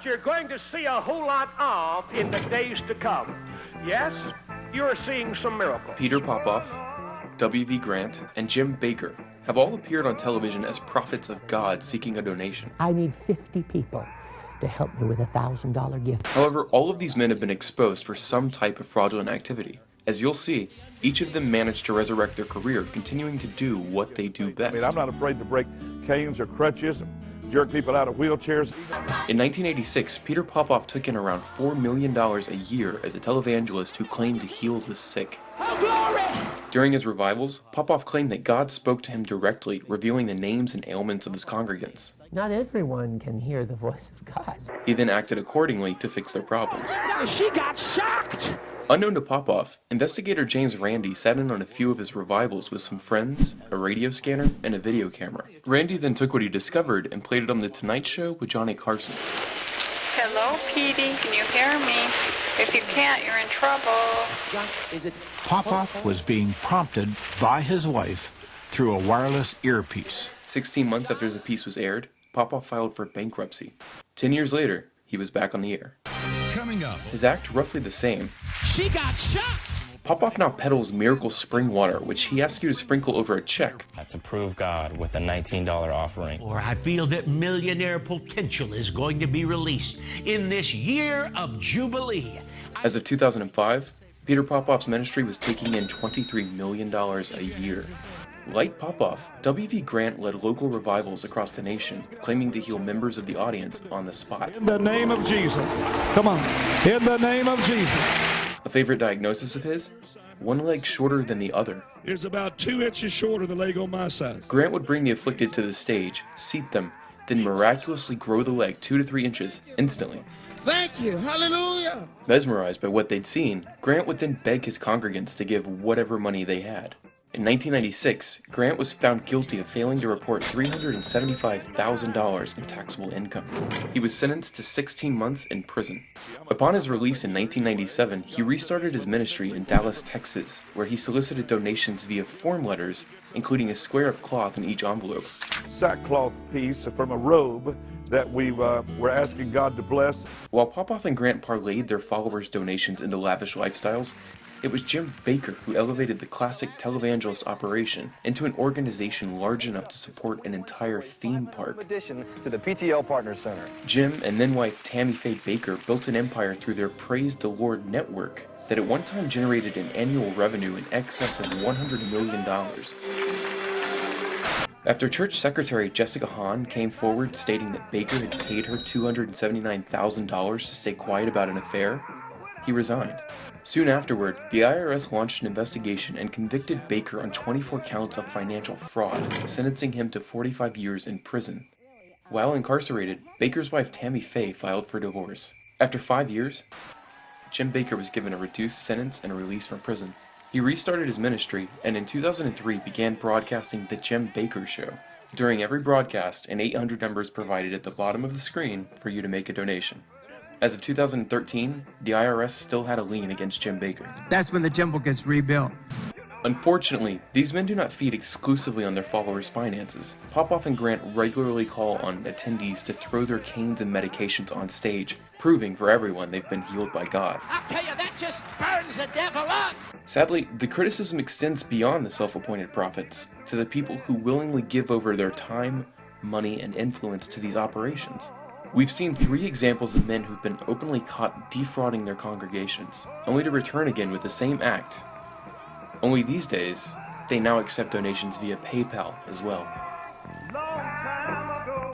you're going to see a whole lot of in the days to come. Yes, you're seeing some miracles. Peter Popoff, W.V. Grant, and Jim Bakker have all appeared on television as prophets of God seeking a donation. I need 50 people to help me with a $1,000 gift. However, all of these men have been exposed for some type of fraudulent activity. As you'll see, each of them managed to resurrect their career, continuing to do what they do best. I'm not afraid to break canes or crutches and jerk people out of wheelchairs. In 1986, Peter Popoff took in around $4 million a year as a televangelist who claimed to heal the sick. Oh, glory! During his revivals, Popoff claimed that God spoke to him directly, revealing the names and ailments of his congregants. Not everyone can hear the voice of God. He then acted accordingly to fix their problems. She got shocked! Unknown to Popoff, investigator James Randi sat in on a few of his revivals with some friends, a radio scanner, and a video camera. Randi then took what he discovered and played it on The Tonight Show with Johnny Carson. Hello, Petey. Can you hear me? If you can't, you're in trouble. John, is it... Popoff was being prompted by his wife through a wireless earpiece. 16 months after the piece was aired, Popoff filed for bankruptcy. 10 years later, he was back on the air. Coming up. His act roughly the same. She got shot! Popoff now peddles miracle spring water, which he asks you to sprinkle over a check. To prove God with a $19 offering. Or I feel that millionaire potential is going to be released in this year of Jubilee. As of 2005, Peter Popoff's ministry was taking in $23 million a year. Like Popoff, W.V. Grant led local revivals across the nation, claiming to heal members of the audience on the spot. In the name of Jesus. Come on. In the name of Jesus. A favorite diagnosis of his? One leg shorter than the other. It's about 2 inches shorter than the leg on my side. Grant would bring the afflicted to the stage, seat them, then miraculously grow the leg 2 to 3 inches instantly. Thank you. Hallelujah. Mesmerized by what they'd seen, Grant would then beg his congregants to give whatever money they had. In 1996, Grant was found guilty of failing to report $375,000 in taxable income. He was sentenced to 16 months in prison. Upon his release in 1997, he restarted his ministry in Dallas, Texas, where he solicited donations via form letters, including a square of cloth in each envelope. Sackcloth piece from a robe that we were asking God to bless. While Popoff and Grant parlayed their followers' donations into lavish lifestyles, it was Jim Bakker who elevated the classic televangelist operation into an organization large enough to support an entire theme park. In addition to the PTL Partner Center. Jim and then wife Tammy Faye Bakker built an empire through their Praise the Lord network that at one time generated an annual revenue in excess of $100 million. After church secretary Jessica Hahn came forward stating that Bakker had paid her $279,000 to stay quiet about an affair, he resigned. Soon afterward, the IRS launched an investigation and convicted Bakker on 24 counts of financial fraud, sentencing him to 45 years in prison. While incarcerated, Bakker's wife Tammy Faye filed for divorce. After 5 years, Jim Bakker was given a reduced sentence and a release from prison. He restarted his ministry and in 2003 began broadcasting The Jim Bakker Show. During every broadcast, an 800 number is provided at the bottom of the screen for you to make a donation. As of 2013, the IRS still had a lien against Jim Bakker. That's when the temple gets rebuilt. Unfortunately, these men do not feed exclusively on their followers' finances. Popoff and Grant regularly call on attendees to throw their canes and medications on stage, proving for everyone they've been healed by God. I tell you, that just burns the devil up! Sadly, the criticism extends beyond the self-appointed prophets to the people who willingly give over their time, money, and influence to these operations. We've seen 3 examples of men who've been openly caught defrauding their congregations, only to return again with the same act. Only these days, they now accept donations via PayPal as well.